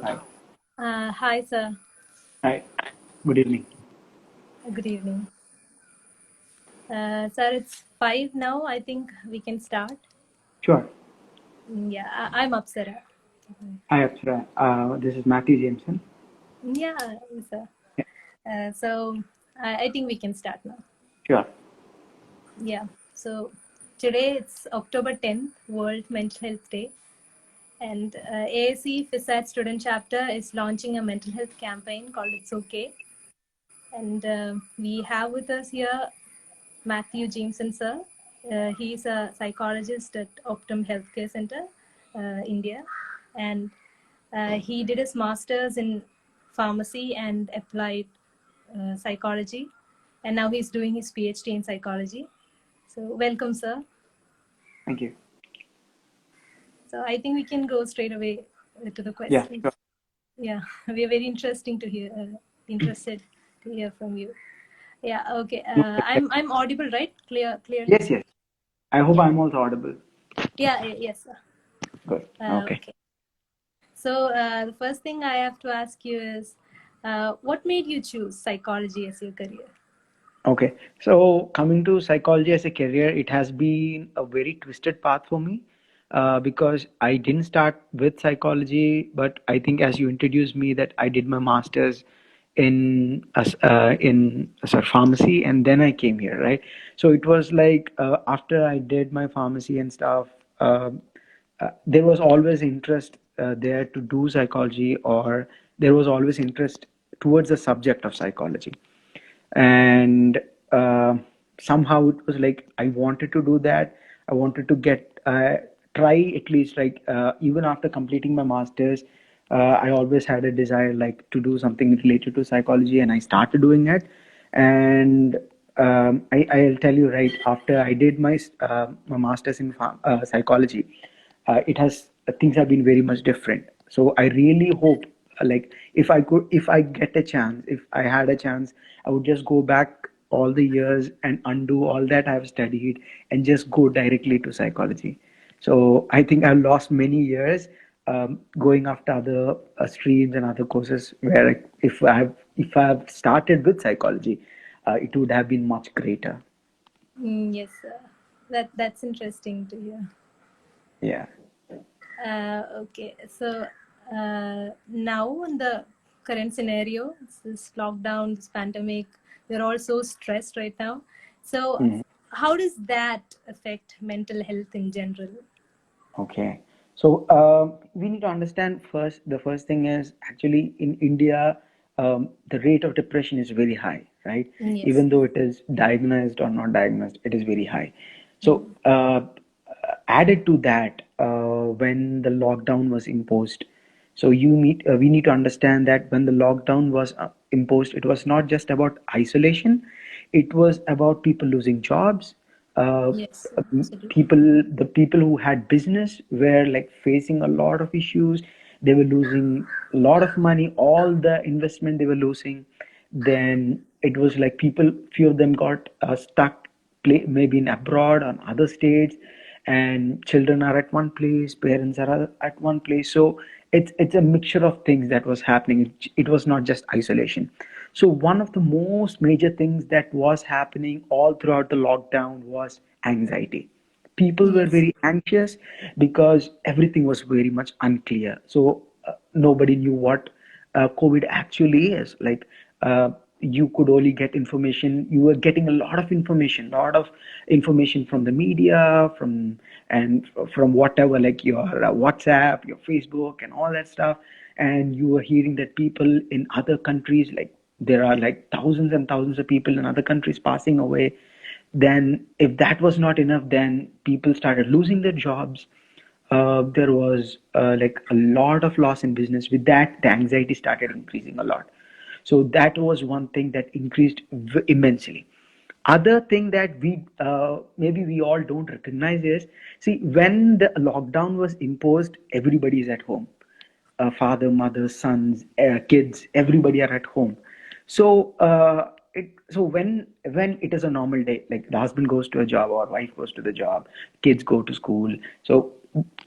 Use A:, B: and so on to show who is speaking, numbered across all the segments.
A: Hi.
B: Hi, sir.
A: Hi. Good evening.
B: Good evening. Sir, it's 5 now. I think we can start.
A: Sure.
B: Yeah, I'm Apsara.
A: Hi, Apsara. This is Mathew Jameson.
B: Yeah, sir.
A: Yeah,
B: So I think we can start now.
A: sure.
B: Yeah. So today it's October 10th, World Mental Health Day. And ASCE FISAT Student Chapter is launching a mental health campaign called It's Okay. And we have with us here Mathew Jameson, sir. He's a psychologist at Optum Health Care Center, India, and he did his master's in pharmacy and applied psychology, and now he's doing his Ph.D. in psychology. So, welcome, sir.
A: Thank you.
B: So, I think we can go straight away to the
A: Yeah,
B: questions.
A: sure.
B: Yeah, we are very interested to hear from you. Yeah, okay. I'm audible, right? Clearly.
A: Yes, yes. I hope
B: Yeah.
A: I'm also audible.
B: Yeah. Yes, sir.
A: Good. Okay.
B: Okay. So the first thing I have to ask you is, what made you choose psychology as your career?
A: Okay. So, coming to psychology as a career, it has been a very twisted path for me because I didn't start with psychology, but I think as you introduced me, that I did my master's in pharmacy, and then I came here, right? So it was like after I did my pharmacy and stuff, uh, there was always interest there to do psychology, or there was always interest towards the subject of psychology, and uh, somehow it was like I wanted to do that. I wanted to get try at least, like even after completing my masters, I always had a desire like to do something related to psychology, and I started doing it. And I'll tell you, right after I did my masters in psychology, it has things have been very much different. So I really hope, like if I get a chance, if I had a chance, I would just go back all the years and undo all that I've studied and just go directly to psychology. So I think I've lost many years going after other streams and other courses where if I've started with psychology, it would have been much greater.
B: Yes, sir. That's interesting to hear.
A: Yeah.
B: Okay, so now in the current scenario, this lockdown, this pandemic, we're all so stressed right now. So,
A: Mhm.
B: how does that affect mental health in general?
A: Okay. So we need to understand first, the first thing is actually in India, the rate of depression is very high, right?
B: Yes.
A: Even though it is diagnosed or not diagnosed, it is very high. So
B: Mm.
A: added to that, when the lockdown was imposed, so we need to understand that when the lockdown was imposed, it was not just about isolation, it was about people losing jobs. Uh,
B: Yes, absolutely.
A: the people who had business were like facing a lot of issues. They were losing a lot of money, all the investment they were losing. Then it was like people, few of them got stuck, maybe in abroad on other states, and children are at one place, parents are at one place. So it's a mixture of things that was happening. It was not just isolation. So one of the most major things that was happening all throughout the lockdown was anxiety. People were
B: Yes.
A: very anxious because everything was very much unclear. So nobody knew what COVID actually is. Like you could only get information. You were getting a lot of information from the media, from whatever, like your WhatsApp, your Facebook, and all that stuff. And you were hearing that people in other countries, like there are like thousands and thousands of people in other countries passing away. Then if that was not enough, then people started losing their jobs. There was like a lot of loss in business. With that, the anxiety started increasing a lot. So that was one thing that increased immensely. Other thing that we maybe we all don't recognize is, see, when the lockdown was imposed, everybody is at home. Father, mother, sons, kids, everybody are at home. So so when it is a normal day, like the husband goes to a job or wife goes to the job, kids go to school, so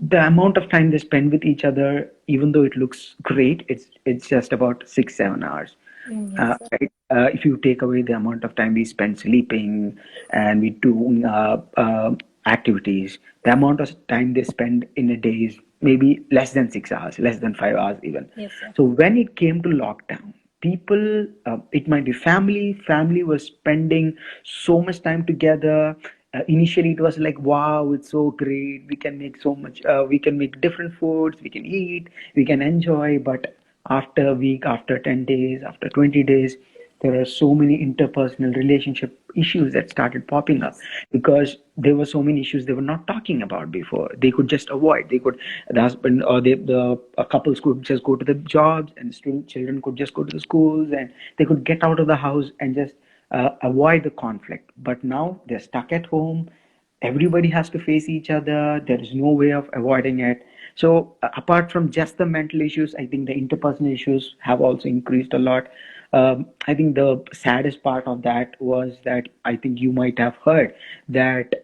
A: the amount of time they spend with each other, even though it looks great, it's just about 6 7 hours.
B: Yes, sir.
A: Right? If you take away the amount of time we spend sleeping and we do activities, the amount of time they spend in a day is maybe less than 6 hours, less than 5 hours even.
B: Yes, sir.
A: So when it came to lockdown, people, it might be family was spending so much time together. Initially it was like, wow, it's so great, we can make so much, we can make different foods, we can eat, we can enjoy. But after a week, after 10 days, after 20 days, there are so many interpersonal relationship issues that started popping up
B: Yes.
A: because there were so many issues they were not talking about before. They could just avoid. They could, the husband or the couples could just go to the jobs, and children could just go to the schools, and they could get out of the house and just avoid the conflict. But now they're stuck at home. Everybody has to face each other. There is no way of avoiding it. So apart from just the mental issues, I think the interpersonal issues have also increased a lot. I think the saddest part of that was that I think you might have heard that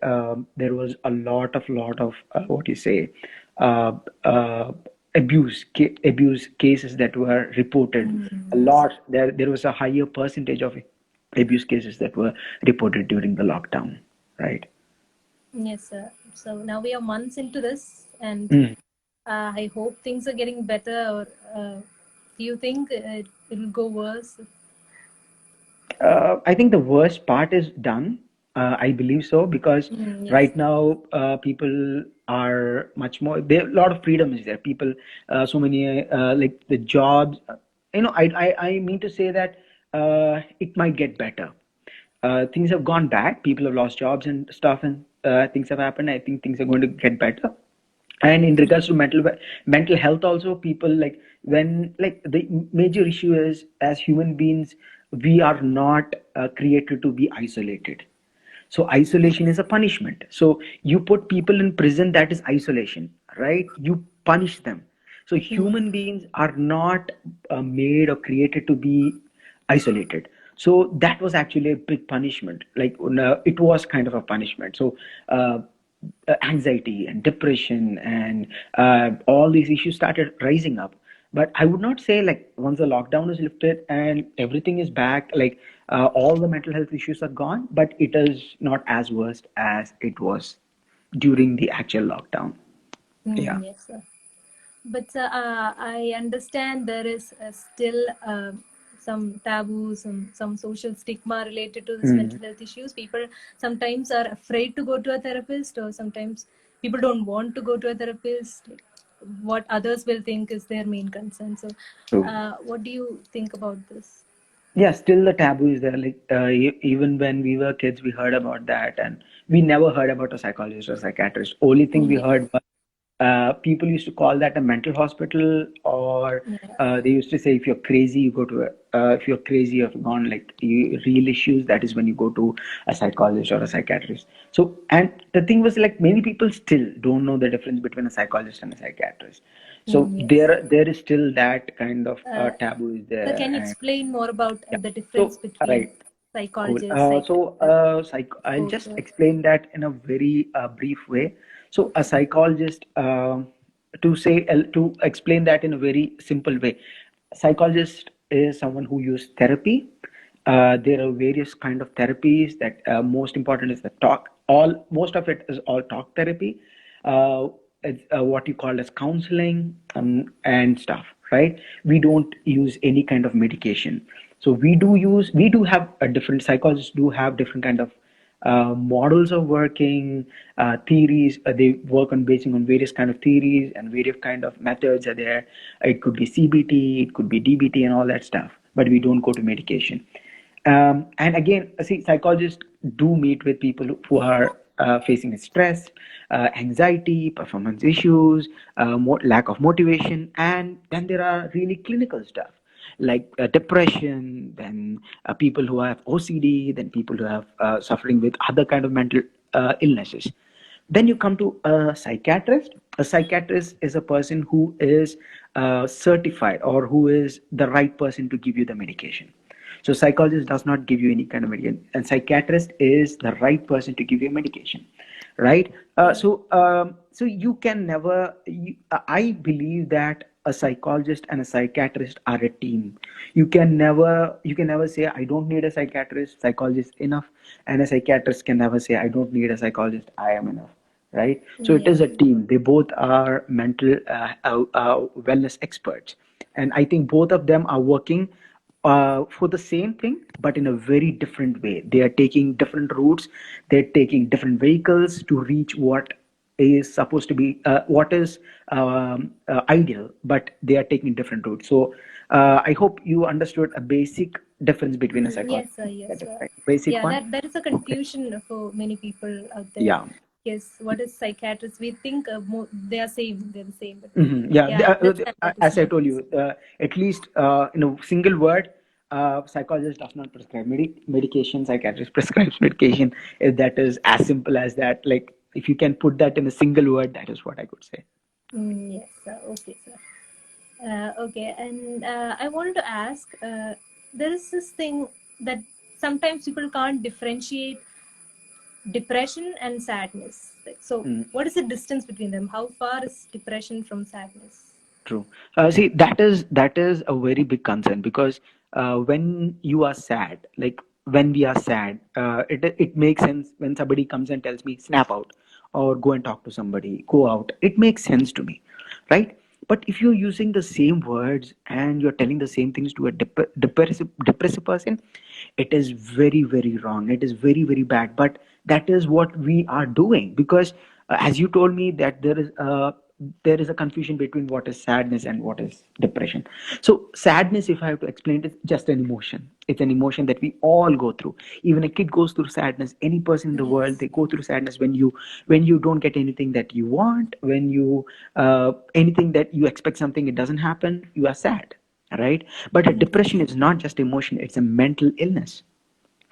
A: there was a lot of what you say, uh, uh, abuse cases that were reported. A
B: Yes.
A: lot, there was a higher percentage of abuse cases that were reported during the lockdown, right?
B: Yes, sir. So now we are months into this, and
A: Mm.
B: I hope things are getting better. Or do you think it will go worse?
A: I think the worst part is done. I believe so because
B: Yes.
A: right now people are much more. There a lot of freedom is there. People, so many like the jobs. I mean to say that it might get better. Things have gone bad. People have lost jobs and stuff, and things have happened. I think things are going to get better. And in regards to mental health also, people, like, when, like, the major issue is, as human beings, we are not created to be isolated. So isolation is a punishment. So you put people in prison, that is isolation, right? You punish them. So
B: Yes.
A: human beings are not made or created to be isolated. So that was actually a big punishment. Like, it was kind of a punishment. So anxiety and depression and all these issues started rising up. But I would not say, like, once the lockdown is lifted and everything is back, like, all the mental health issues are gone, but it is not as worst as it was during the actual lockdown. Yeah.
B: Yes, sir. But I understand there is still some taboo, some social stigma related to this
A: Mm.
B: mental health issues. People sometimes are afraid to go to a therapist, or sometimes people don't want to go to a therapist. Like, what others will think is their main concern. So,
A: True.
B: what do you think about this?
A: Yeah, still the taboo is there. Like, even when we were kids, we heard about that, and we never heard about a psychologist or psychiatrist. Only thing we
B: Yeah,
A: heard was people used to call that a mental hospital, or
B: yeah,
A: they used to say, if you're crazy, you go to a, if you're crazy, you've gone, like, real issues, that is when you go to a psychologist or a psychiatrist. So, and the thing was, like, many people still don't know the difference between a psychologist and a psychiatrist. So
B: yes.
A: there is still that kind of
B: Uh,
A: taboo is
B: so,
A: there.
B: can you
A: And
B: explain more about
A: yeah.
B: the difference
A: So,
B: between
A: right. Cool.
B: psychologist, psychiatrist,
A: I'll
B: both?
A: just explain that in a very brief way. So, a
B: Okay.
A: psychologist, to explain that in a very simple way, a psychologist is someone who uses therapy. There are various kind of therapies. That most important is the talk. All Most of it is all talk therapy. It's what you call as counseling, and stuff. Right? We don't use any kind of medication. So we do have a different, psychologists do have different kind of models of working, theories. They work on basing on various kind of theories, and various kind of methods are there. It could be CBT, it could be DBT, and all that stuff. But we don't go to medication. And again, see, psychologists do meet with people who are facing stress, anxiety, performance issues, lack of motivation, and then there are really clinical stuff like depression, then people who have OCD, then people who have suffering with other kind of mental illnesses. Then you come to a psychiatrist. A psychiatrist is a person who is certified, or who is the right person to give you the medication. So psychologist does not give you any kind of medication, and psychiatrist is the right person to give you medication, right?
B: Yeah.
A: So you can never. I believe that a psychologist and a psychiatrist are a team. You can never say I don't need a psychiatrist. Psychologist enough, and a psychiatrist can never say I don't need a psychologist. I am enough, right? So it
B: Yeah.
A: is a team. They both are mental wellness experts, and I think both of them are working for the same thing, but in a very different way. They are taking different routes. They're taking different vehicles to reach what is supposed to be what is ideal, but they are taking different routes. So I hope you understood a basic difference between a
B: Yes,
A: psychologist
B: sir.
A: and a
B: Yes,
A: psychiatrist,
B: sir.
A: right? Basic
B: Yeah,
A: one.
B: that is a
A: Okay.
B: confusion for many people out there.
A: Yeah.
B: Yes, what is psychiatrist? We think they are same. They're the same, but
A: Yeah,
B: yeah, I understand that is
A: as I
B: not.
A: told you, at least in a single word, psychologist does not prescribe medication, psychiatrist prescribes medication. If that is as simple as that, like if you can put that in a single word, that is what I could say.
B: Yes, sir. Okay, sir. Okay, and I wanted to ask there is this thing that sometimes people can't differentiate depression and sadness. Like, so,
A: Mm.
B: what is the distance between them? How far is depression from sadness?
A: True. See, that is a very big concern because when you are sad, like when we are sad, it makes sense when somebody comes and tells me snap out or go and talk to somebody, go out. It makes sense to me, right? But if you're using the same words and you're telling the same things to a depressive person, it is very very wrong. It is very very bad. But that is what we are doing because as you told me that there is a confusion between what is sadness and what is depression. So sadness, if I have to explain it, is just an emotion. It's an emotion that we all go through. Even a kid goes through sadness. Any person in the world,
B: Yes.
A: they go through sadness when you don't get anything that you want, when you anything that you expect something, it doesn't happen, you are sad, right? But a
B: Yes.
A: depression is not just emotion, it's a mental illness,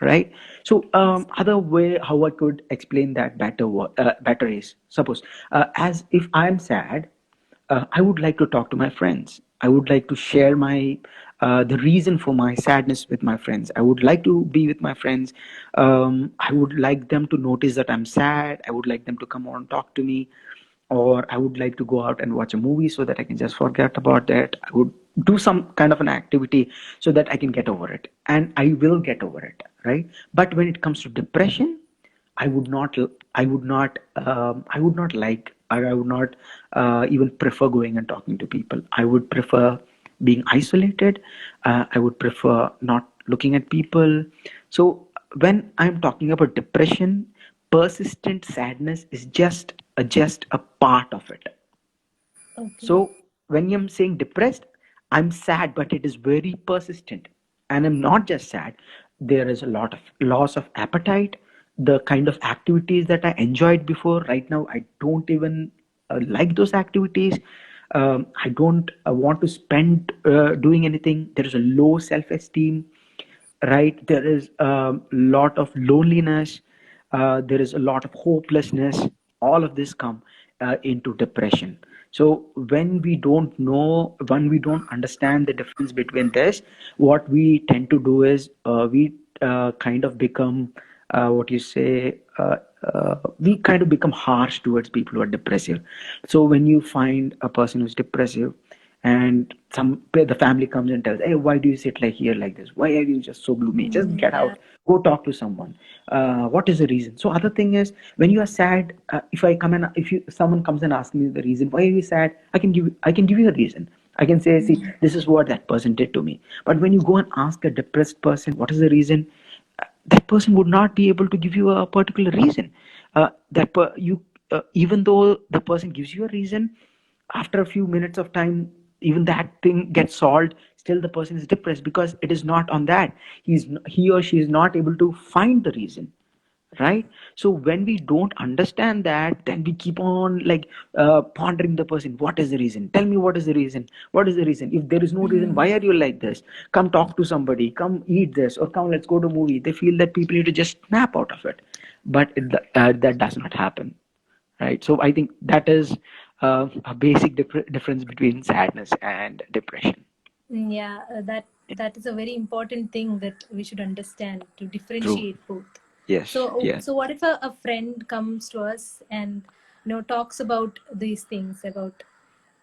A: right? So
B: Yes.
A: other way how I could explain that better is, suppose as if I'm sad, I would like to talk to my friends. I would like to share my the reason for my sadness with my friends. I would like to be with my friends. I would like them to notice that I'm sad. I would like them to come on and talk to me, or I would like to go out and watch a movie so that I can just forget about that. I would do some kind of an activity so that I can get over it, and I will get over it, right? But when it comes to depression, I would not, I would not like, or I would not even prefer going and talking to people. I would prefer being isolated. I would prefer not looking at people. So when I'm talking about depression, persistent sadness is just a part of it.
B: Okay.
A: So when I'm saying depressed, I'm sad, but it is very persistent. And I'm not just sad. There is a lot of loss of appetite. The kind of activities that I enjoyed before, right now, I don't even like those activities. I don't want to spend doing anything. There is a low self esteem, right? There is a lot of loneliness. There is a lot of hopelessness. All of this come into depression. So when we don't understand the difference between this, what we tend to do is we kind of become what you say we kind of become harsh towards people who are depressive. So when you find a person who's depressive and the family comes and tells, hey, why do you sit like here like this, why are you just so gloomy, just get
B: Yeah.
A: out, go talk to someone, what is the reason? So other thing is, when you are sad, if someone comes and asks me the reason why are you sad, I can give you a reason. I can say, see, this is what that person did to me. But when you go and ask a depressed person what is the reason, that person would not be able to give you a particular reason. That per, you Even though the person gives you a reason, after a few minutes of time, even that thing gets solved, still the person is depressed because it is not on that. He or she is not able to find the reason, right? So when we don't understand that, then we keep on like pondering the person, what is the reason, tell me what is the reason, what is the reason? If there is no reason, why are you like this? Come talk to somebody, come eat this, or come, let's go to a movie. They feel that people need to just snap out of it, but that does not happen, right? So I think that is a basic difference between sadness and depression.
B: Yeah, that is a very important thing that we should understand to
A: True.
B: differentiate both.
A: Yes.
B: So,
A: Yes.
B: so what if a friend comes to us and talks about these things, about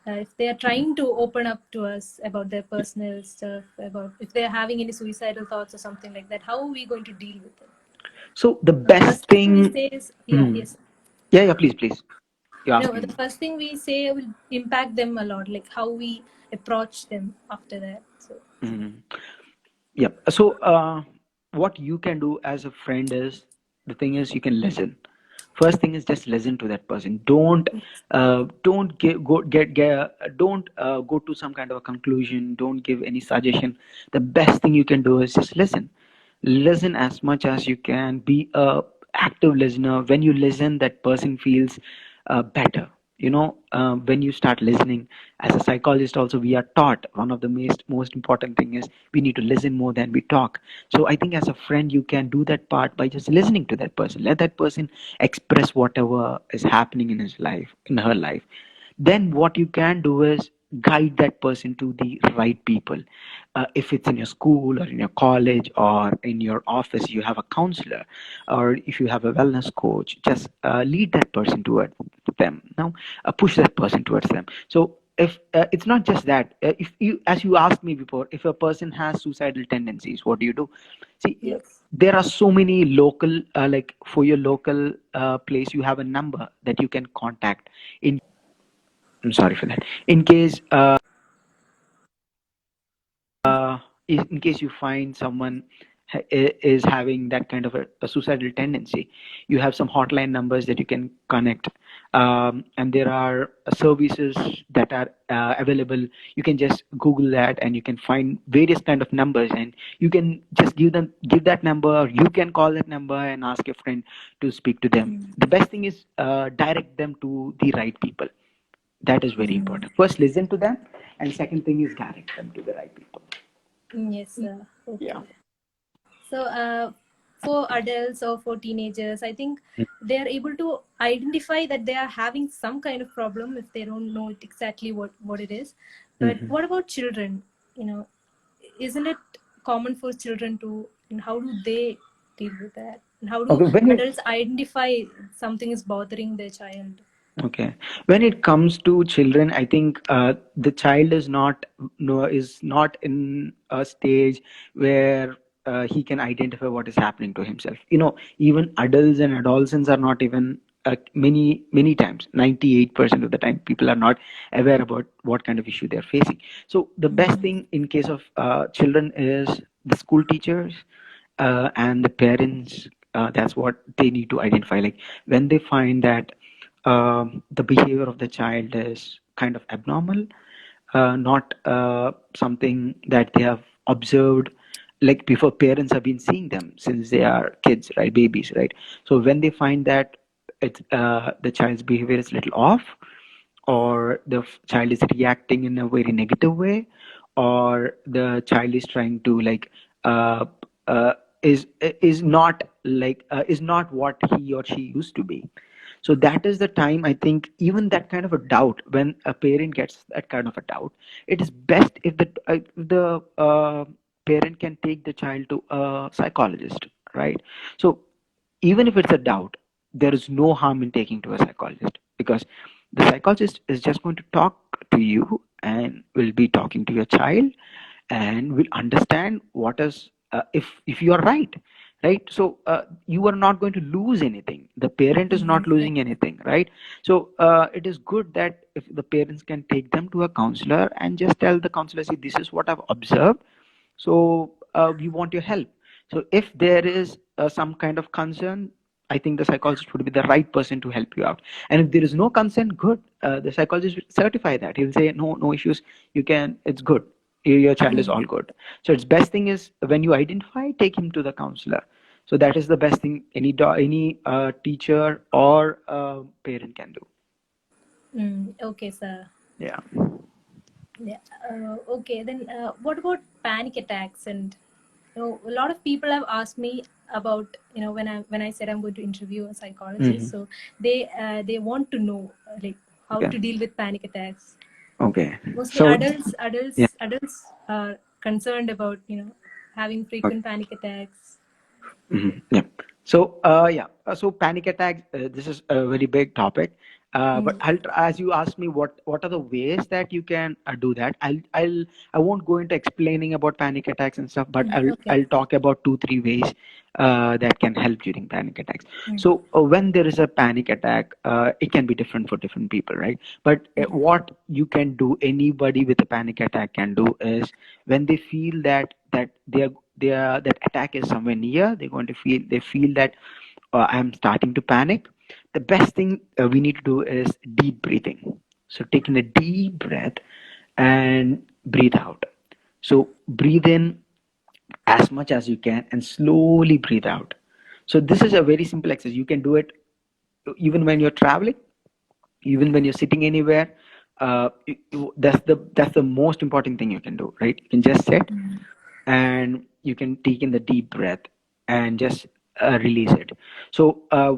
B: if they are trying to open up to us about their personal stuff, about if they are having any suicidal thoughts or something like that, how are we going to deal with it?
A: So the
B: The
A: best
B: first thing we
A: thing.
B: say is, yeah,
A: Mhm.
B: yes.
A: Yeah. Yeah. Please. Please. You're
B: No,
A: asking
B: the
A: me.
B: first thing we say will impact them a lot, like how we approach them after that. So,
A: Mhm. Yep. So, what you can do as a friend is, the thing is, you can listen. First thing is just listen to that person. Don't don't go to some kind of a conclusion. Don't give any suggestion. The best thing you can do is just listen. Listen as much as you can. Be a active listener. When you listen, that person feels better. When you start listening, as a psychologist also, we are taught one of the most important thing is we need to listen more than we talk. So I think as a friend you can do that part by just listening to that person. Let that person express whatever is happening in his life, in her life. Then what you can do is guide that person to the right people. If it's in your school or in your college or in your office, you have a counselor, or if you have a wellness coach, just lead that person towards them. Now, push that person towards them. So if it's not just that, if you, as you asked me before, if a person has suicidal tendencies, what do you do? See,
B: yes.
A: there are so many local, like for your local place, you have a number that you can contact. In I'm sorry for that. In case uh, in case you find someone is having that kind of a suicidal tendency, you have some hotline numbers that you can connect, and there are services that are available. You can just Google that, and you can find various kind of numbers, and you can just give that number, or you can call that number and ask your friend to speak to them.
B: Mm.
A: The best thing is direct them to the right people. That is very
B: Mm.
A: important. First, listen to them, and second thing is direct them to the right people.
B: Yes,
A: Yeah.
B: okay. So, for adults or for teenagers, I think they are able to identify that they are having some kind of problem if they don't know exactly what it is. But
A: Mhm.
B: what about children? Isn't it common for children to, and how do they deal with that? And how do
A: Okay, when it
B: adults identify something is bothering their child?
A: okay, when it comes to children, I think the child is not no is not in a stage where he can identify what is happening to himself. Even adults and adolescents are not even many times, 98% of the time, people are not aware about what kind of issue they are facing. So the best
B: Mm.
A: thing in case of children is the school teachers and the parents. That's what they need to identify. Like when they find that the behavior of the child is kind of abnormal, not something that they have observed like before. Parents have been seeing them since they are kids, right, babies, right? So when they find that the child's behavior is a little off, or the child is reacting in a very negative way, or the child is trying to like uh, uh, is not is not what he or she used to be. So that is the time, I think, even that kind of a doubt, when a parent gets that kind of a doubt, it is best if the parent can take the child to a psychologist, right? So even if it's a doubt, there is no harm in taking to a psychologist, because the psychologist is just going to talk to you and will be talking to your child, and will understand what is if you are right. So you are not going to lose anything, the parent is not
B: Mm.
A: losing anything, right? So it is good that if the parents can take them to a counselor and just tell the counselor, see, this is what I've observed, so we want your help. So if there is some kind of concern, I think the psychologist would be the right person to help you out. And if there is no concern, good, the psychologist will certify that, he'll say no issues, you can, it's good, your child is
B: Mm.
A: all good. So its best thing is, when you identify, take him to the counselor. So that is the best thing any teacher or parent can do.
B: Mm. Okay, sir.
A: Yeah.
B: Yeah. Okay. Then, what about panic attacks? And a lot of people have asked me about when I said I'm going to interview a psychologist.
A: Hmm.
B: So they want to know like how
A: Okay.
B: to deal with panic attacks.
A: Okay.
B: Mostly
A: So yeah.
B: adults are concerned about, having
A: Okay.
B: frequent panic attacks.
A: Yeah. So, so panic attacks. This is a very big topic. But
B: Mm.
A: as you asked me, what are the ways that you can do that? I won't go into explaining about panic attacks and stuff, but
B: Mm. Okay.
A: I'll talk about 2 3 ways that can help during panic attacks.
B: Mm.
A: So, when there is a panic attack, it can be different for different people, right? But
B: Mm.
A: what you can do, anybody with a panic attack can do, is when they feel that that attack is somewhere near, they feel that I'm starting to panic. The best thing we need to do is deep breathing. So taking a deep breath and breathe out. So breathe in as much as you can and slowly breathe out. So this is a very simple exercise. You can do it even when you're traveling, even when you're sitting anywhere. That's the most important thing you can do, right? You can just sit
B: Mm.
A: and you can take in the deep breath and just release it. So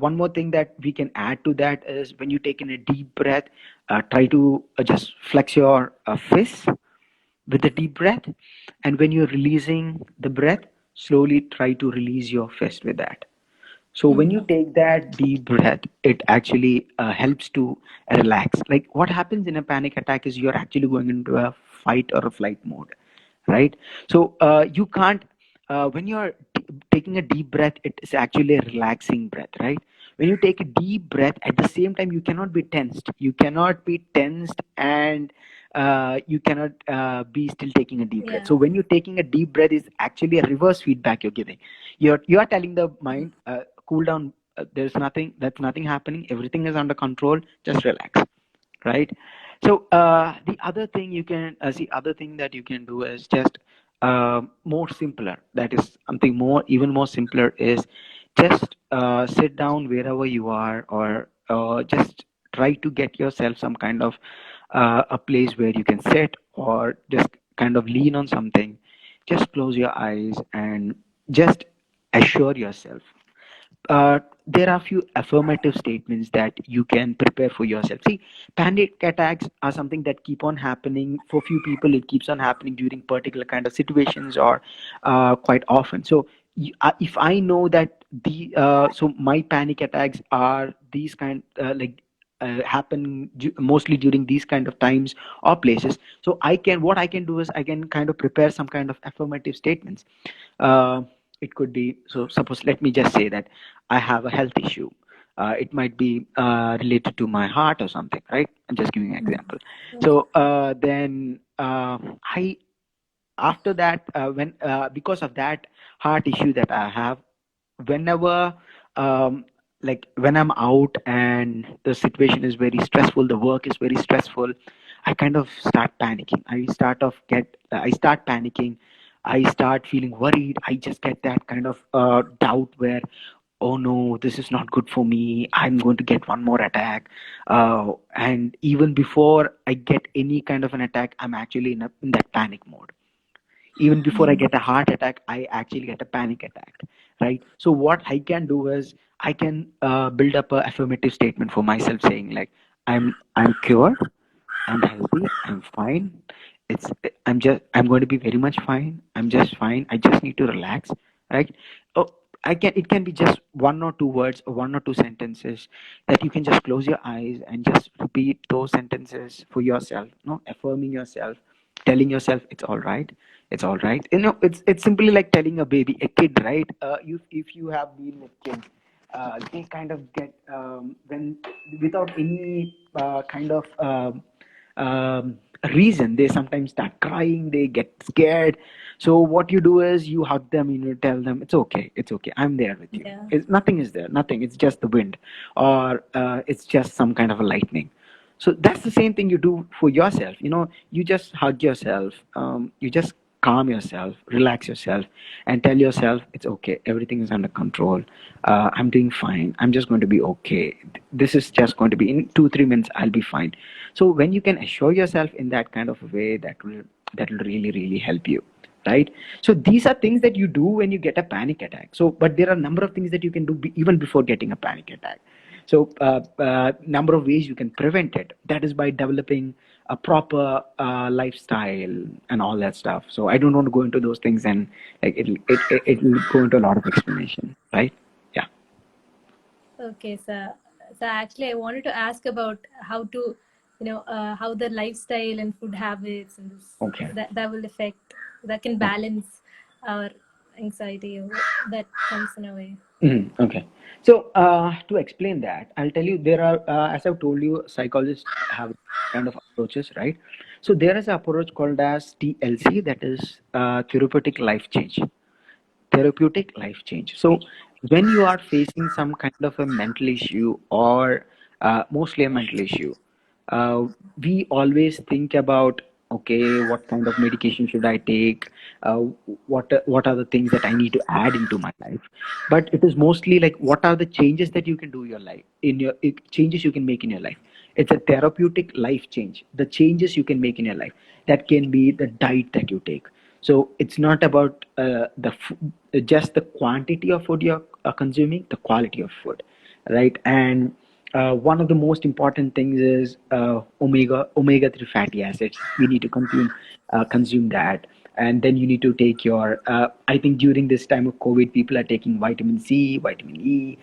A: one more thing that we can add to that is, when you take in a deep breath, try to just flex your fists with the deep breath, and when you're releasing the breath, slowly try to release your fist with that. So when
B: Mm.
A: you take that deep breath, it actually helps to relax. Like, what happens in a panic attack is you're actually going into a fight or a flight mode, right? So you can't, when you're taking a deep breath, it is actually a relaxing breath, right? When you take a deep breath, at the same time, you cannot be tensed. You cannot be tensed, and you cannot be still taking a deep breath.
B: Yeah.
A: So when you're taking a deep breath, is actually a reverse feedback you're giving. You are telling the mind, cool down. There's nothing. That's nothing happening. Everything is under control. Just relax, right? So the other thing you can see other thing that you can do is just more simpler. That is something more, even more simpler, is just sit down wherever you are, or just try to get yourself some kind of a place where you can sit, or just kind of lean on something. Just close your eyes and just assure yourself. There are few affirmative statements that you can prepare for yourself. See, panic attacks are something that keep on happening. For few people, it keeps on happening during particular kind of situations, or quite often. So if I know that so my panic attacks are these kind, happen mostly during these kind of times or places, so what I can do is I can kind of prepare some kind of affirmative statements. uh, it could be, so suppose, let me just say that I have a health issue. It might be related to my heart or something, right? I'm just giving an
B: Mm.
A: example.
B: Okay.
A: So then I after that, when because of that heart issue that I have, whenever um, like when I'm out and the situation is very stressful, the work is very stressful, I kind of start panicking. I start panicking. I start feeling worried. I just get that kind of doubt where, oh no, this is not good for me. I'm going to get one more attack. And even before I get any kind of an attack, I'm actually in that panic mode. Even before I
B: Mm.
A: get a heart attack, I actually get a panic attack, right? So what I can do is I can build up a affirmative statement for myself, saying like, I'm cured, I'm healthy, I'm fine. It's I'm going to be very much fine. I'm just fine. I just need to relax, right? Oh, it can be just one or two words or one or two sentences that you can just close your eyes and just repeat those sentences for yourself, affirming yourself, telling yourself it's all right. It's all right. It's simply like telling a kid, right? If you have been a kid, they kind of get when without any kind of reason, they sometimes start crying, they get scared. So what you do is you hug them, tell them it's okay, it's okay, I'm there with you.
B: Yeah.
A: Nothing is there, nothing, it's just the wind, or it's just some kind of a lightning. So that's the same thing you do for yourself. You just hug yourself, you just calm yourself, relax yourself, and tell yourself it's okay, everything is under control. I'm doing fine, I'm just going to be okay. This is just going to be in 2 3 minutes, I'll be fine. So when you can assure yourself in that kind of a way, that will really really help you, right? So these are things that you do when you get a panic attack. So but there are a number of things that you can do even before getting a panic attack. So number of ways you can prevent it, that is by developing a proper lifestyle and all that stuff. So I don't want to go into those things, and like it'll go into a lot of explanation, right? Yeah.
B: Okay, so actually, I wanted to ask about how to, how the lifestyle and food habits and this
A: Okay.
B: that will affect, that can
A: Okay.
B: balance our anxiety or that comes in a way.
A: Okay. So, to explain that, I'll tell you there are, as I've told you, psychologists have kind of approaches, right? So, there is an approach called as TLC, that is therapeutic life change. Therapeutic life change. So, when you are facing some kind of a mental issue or mostly a mental issue, uh, we always think about, okay, what kind of medication should I take? What are the things that I need to add into my life? But it is mostly like, what are the changes that you can do in your life, changes you can make in your life. It's a therapeutic life change. The changes you can make in your life, that can be the diet that you take. So it's not about just the quantity of food you're consuming, the quality of food, right? And one of the most important things is omega 3 fatty acids. We need to consume that, and then you need to take your. I think during this time of COVID, people are taking vitamin C, vitamin E,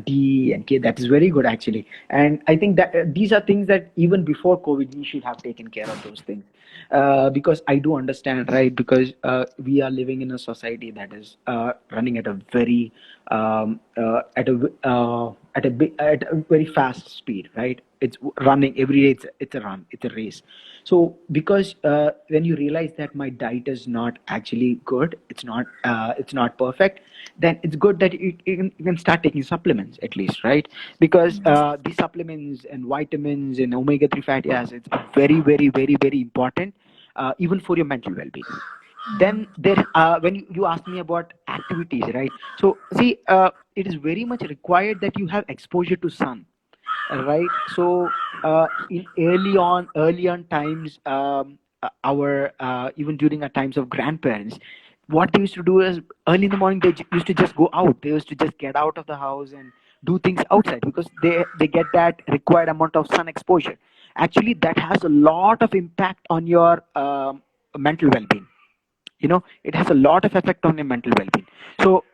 A: D, and K. That is very good actually. And I think that these are things that even before COVID, we should have taken care of those things. Because I do understand, right? Because we are living in a society that is running at a very at a very fast speed, right? It's running every day. It's a run. It's a race. So because when you realize that my diet is not actually good, it's not perfect, then it's good that you can start taking supplements at least, right? Because these supplements and vitamins and omega 3 fatty acids are very, very, very, very important, even for your mental well-being. Then there, when you asked me about activities, right? So see, it is very much required that you have exposure to sun, right? So in early on times, our even during our times of grandparents, what they used to do is early in the morning they used to just go out. They used to just get out of the house and do things outside, because they get that required amount of sun exposure. Actually, that has a lot of impact on your mental well-being. It has a lot of effect on your mental well-being. So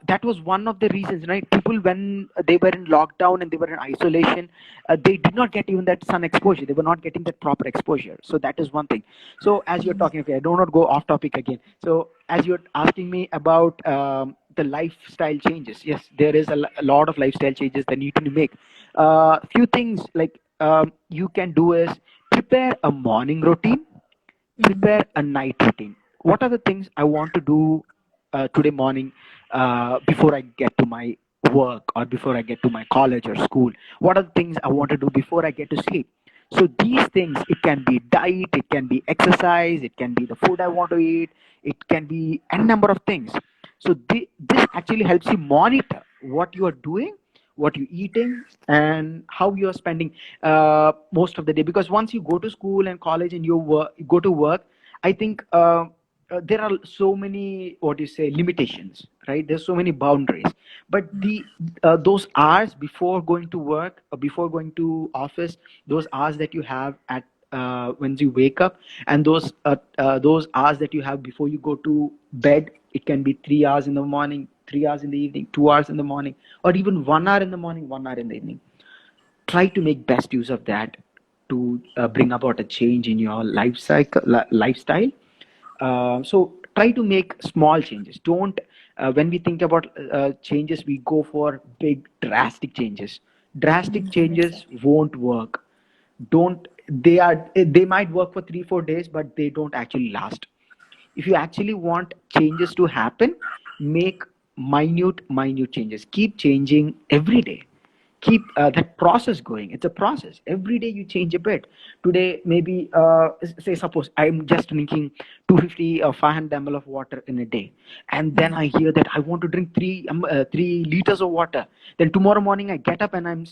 A: that was one of the reasons, right? People, when they were in lockdown and they were in isolation, they did not get even that sun exposure. They were not getting that proper exposure. So that is one thing. So as you're talking, okay, I don't want to go off topic again. So as you're asking me about the lifestyle changes, yes, there is a lot of lifestyle changes that need to be make. Few things like you can do is prepare a morning routine, prepare a night routine. What are the things I want to do today morning, before I get to my work or before I get to my college or school? What are the things I want to do before I get to sleep? So these things, it can be diet, it can be exercise, it can be the food I want to eat, it can be a number of things. So this actually helps you monitor what you are doing, what you're eating, and how you're spending most of the day. Because once you go to school and college and you go to work, I think there are so many, what you say, limitations, right? There's so many boundaries. But the those hours before going to work or before going to office, those hours that you have at when you wake up, and those hours that you have before you go to bed, it can be 3 hours in the morning, 3 hours in the evening, 2 hours in the morning, or even 1 hour in the morning, 1 hour in the evening. Try to make best use of that to bring about a change in your lifestyle. So try to make small changes. Don't When we think about changes, we go for big drastic changes. Drastic changes
B: Exactly.
A: won't work. Don't They might work for 3 4 days, but they don't actually last. If you actually want changes to happen, make minute changes. Keep changing every day. Keep that process going. It's a process. Every day you change a bit. Today, maybe say, suppose I'm just drinking 250 or 500 ml of water in a day, and then I hear that I want to drink 3 liters of water. Then tomorrow morning I get up and I'm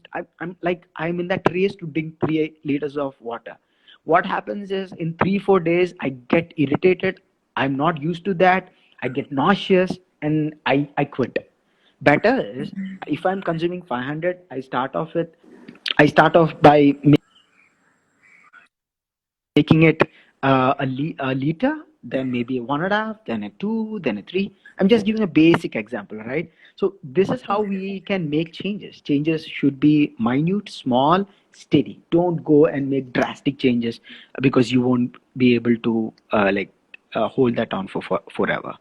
A: like, I'm in that race to drink 3 liters of water. What happens is, in 3 4 days I get irritated. I'm not used to that. I get nauseous, and I quit. Better is, if I'm consuming 500, I start off by making it a liter, then maybe a 1.5, then a 2, then a 3. I'm just giving a basic example, right? So this is how we can make changes. Changes should be minute, small, steady. Don't go and make drastic changes because you won't be able to hold that on for forever.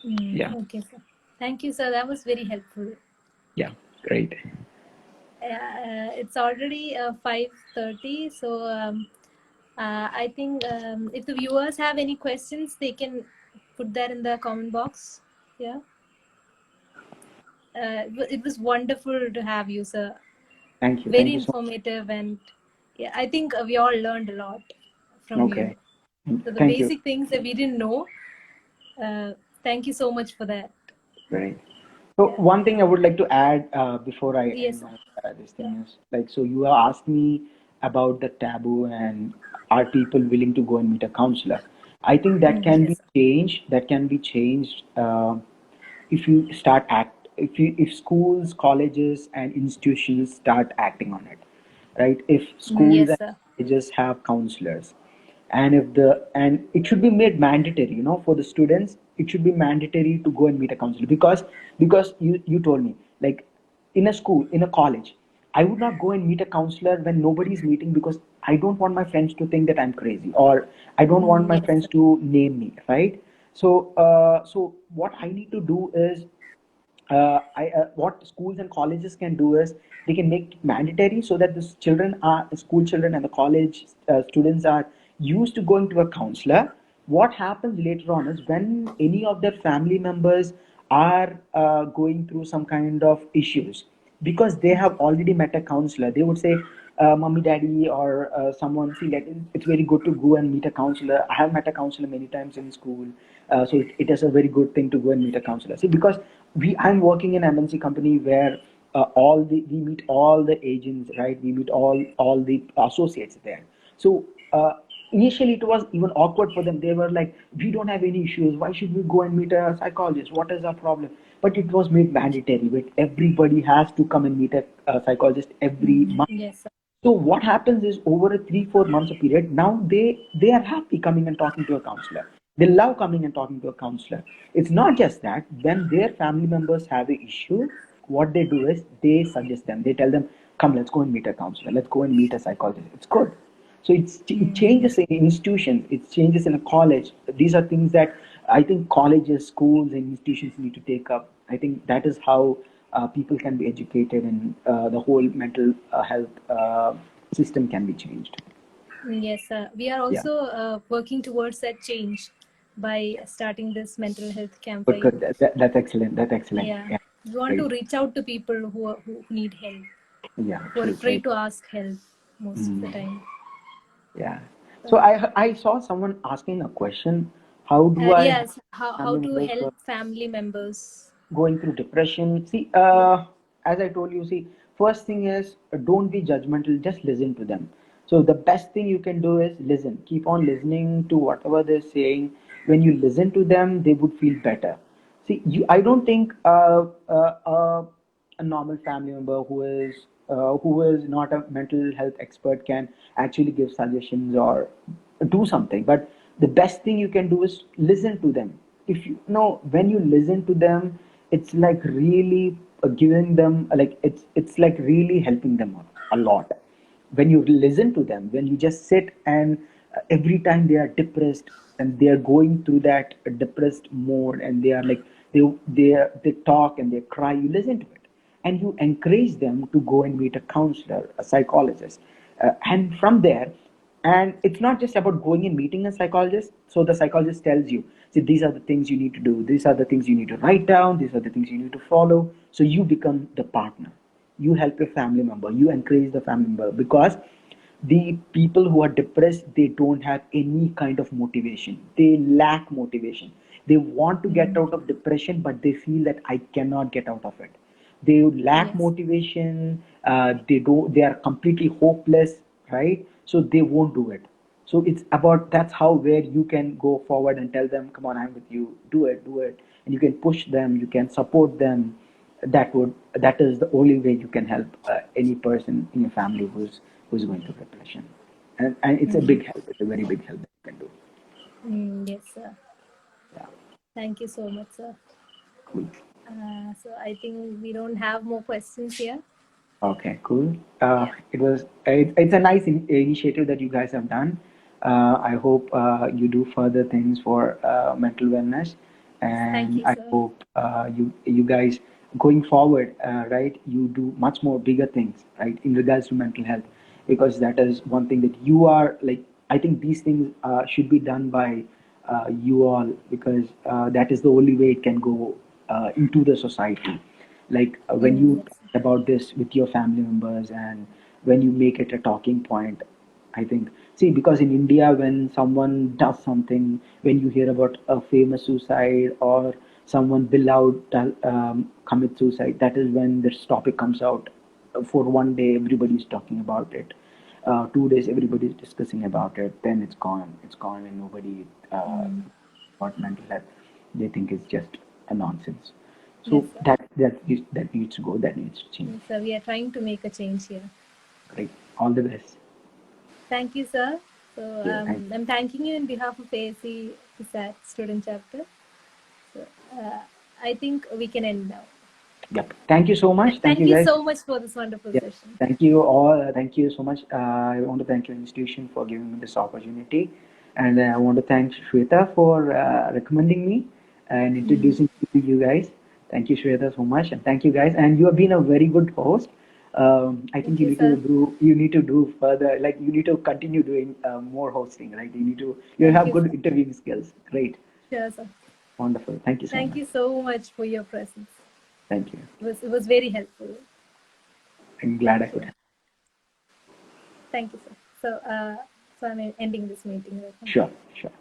A: Yeah,
B: Okay, sir. Thank you, sir. That was very helpful.
A: yeah, great.
B: It's already 5:30, so I think if the viewers have any questions, they can put that in the comment box. Yeah. It was wonderful to have you, sir.
A: Thank
B: Very
A: you so
B: informative, and yeah, I think we all learned a lot from
A: much.
B: you.
A: Okay,
B: So the
A: thank you.
B: basic things that we didn't know. Thank you so much for that.
A: Great. So
B: Yeah.
A: one thing I would like to add before I
B: Yes,
A: end
B: sir.
A: my this
B: Yeah.
A: thing is like, so you have asked me about the taboo and are people willing to go and meet a counselor? I think that can be
B: Yes, sir.
A: changed. That can be changed if you start act if schools, colleges, and institutions start acting on it, right? If schools
B: Yes,
A: and
B: sir.
A: colleges have counselors, and if the and it should be made mandatory, for the students, it should be mandatory to go and meet a counselor, because you told me, like, in a school, in a college, I would not go and meet a counselor when nobody's meeting, because I don't want my friends to think that I'm crazy, or I don't want my
B: Yes,
A: friends
B: sir.
A: to name me, right? So what I need to do is, what schools and colleges can do is they can make it mandatory, so that the school children and the college students are used to going to a counselor. What happens later on is, when any of their family members are going through some kind of issues, because they have already met a counselor, they would say, mommy, daddy, or someone, see, like, it's very good to go and meet a counselor. I have met a counselor many times in school, so it is a very good thing to go and meet a counselor. See, because I'm working in MNC company where we meet all the agents, right? We meet all the associates there. So initially it was even awkward for them. They were like, we don't have any issues, why should we go and meet a psychologist, what is our problem? But it was made mandatory, but everybody has to come and meet a psychologist every month.
B: Yes, sir.
A: So what happens is, over a 3-4 months of period, now they are happy coming and talking to a counselor. They love coming and talking to a counselor. It's not just that. When their family members have an issue, what they do is they suggest them. They tell them, "Come, let's go and meet a counselor. Let's go and meet a psychologist." It's good. So it changes in institutions. It changes in a college. These are things that I think colleges, schools, and institutions need to take up. I think that is how people can be educated, and the whole mental health system can be changed.
B: Yes, sir. We are
A: Yeah,
B: also working towards that change by starting this mental health
A: good,
B: campaign.
A: good. That's excellent. That's excellent.
B: Yeah,
A: Yeah,
B: we want to
A: great.
B: reach out to people who need help,
A: Yeah,
B: who are
A: true, true.
B: afraid to ask help most of the
A: Mm,
B: time.
A: yeah. So
B: So,
A: I saw someone asking a question. How do I help
B: yes, how
A: family
B: to
A: members who
B: help
A: are
B: family members.
A: going through depression? See,
B: Yeah.
A: as I told you, see, first thing is, don't be judgmental, just listen to them. So the best thing you can do is listen. Keep on listening to whatever they're saying. When you listen to them, they would feel better. See, I don't think a normal family member who is not a mental health expert can actually give suggestions or do something. But the best thing you can do is listen to them. If you know, when you listen to them, it's like really giving them, like, it's like really helping them a lot. When you listen to them, when you just sit and every time they are depressed and they are going through that depressed mode, and they are like, they talk and they cry, you listen to it, and you encourage them to go and meet a counselor, a psychologist, and from there. And it's not just about going and meeting a psychologist. So the psychologist tells you, see, these are the things you need to do, these are the things you need to write down, these are the things you need to follow. So you become the partner, you help your family member, you encourage the family member, because the people who are depressed, they don't have any kind of motivation, they lack motivation. They want to get out of depression, but they feel that I cannot get out of it. They lack
B: Yes.
A: motivation. They are completely hopeless, right? So they won't do it. So it's about, that's how, where you can go forward and tell them, come on, I'm with you, do it. And you can push them, you can support them. That is the only way you can help any person in your family who's going through depression. and it's a big help. It's a very big help that you can do.
B: Yes, sir.
A: Yeah,
B: Thank you so much, sir.
A: cool.
B: So I think we don't have more questions here.
A: Okay, cool.
B: Yeah.
A: It's a nice initiative that you guys have done. I hope you do further things for mental wellness,
B: Thank
A: and
B: you,
A: I
B: sir.
A: hope you guys going forward, right? You do much more bigger things, right, in regards to mental health, because that is one thing that you are like. I think these things should be done by you all, because that is the only way it can go into the society. Like when you
B: Yes.
A: talk about this with your family members, and when you make it a talking point, I think, see, because in India, when someone does something, when you hear about a famous suicide or someone beloved commit suicide, that is when this topic comes out. For one day, everybody's talking about it. 2 days, everybody's discussing about it. Then it's gone. It's gone, and nobody about mental health. They think it's just a nonsense.
B: Yes,
A: So
B: sir.
A: that needs to go. That needs to change.
B: Yes, sir. We are trying to make a change here.
A: Great. All the best.
B: Thank you, sir. So
A: Yeah. Thank
B: I'm thanking you in behalf of ASCE FISAT Student Chapter. So I think we can end now.
A: Yep. Thank you so much. Thank
B: Thank
A: you,
B: you
A: guys.
B: so much for this wonderful
A: Yeah.
B: session.
A: Thank you all. Thank you so much. I want to thank your institution for giving me this opportunity, and I want to thank Shweta for recommending me and introducing me to you guys. Thank you, Shweta, so much, and thank you, guys. And you have been a very good host. I think
B: Thank you, sir.
A: you need to do further. Like you need to continue doing more hosting. Right? You
B: Thank
A: have
B: you,
A: good
B: sir.
A: interviewing skills. Great.
B: Sure, sir.
A: Wonderful. Thank you so
B: Thank
A: much.
B: you so much for your presence.
A: Thank you.
B: It was very helpful.
A: I'm glad I could
B: Sure.
A: help.
B: Thank you, sir. So I'm ending this meeting right now.
A: Sure. Sure.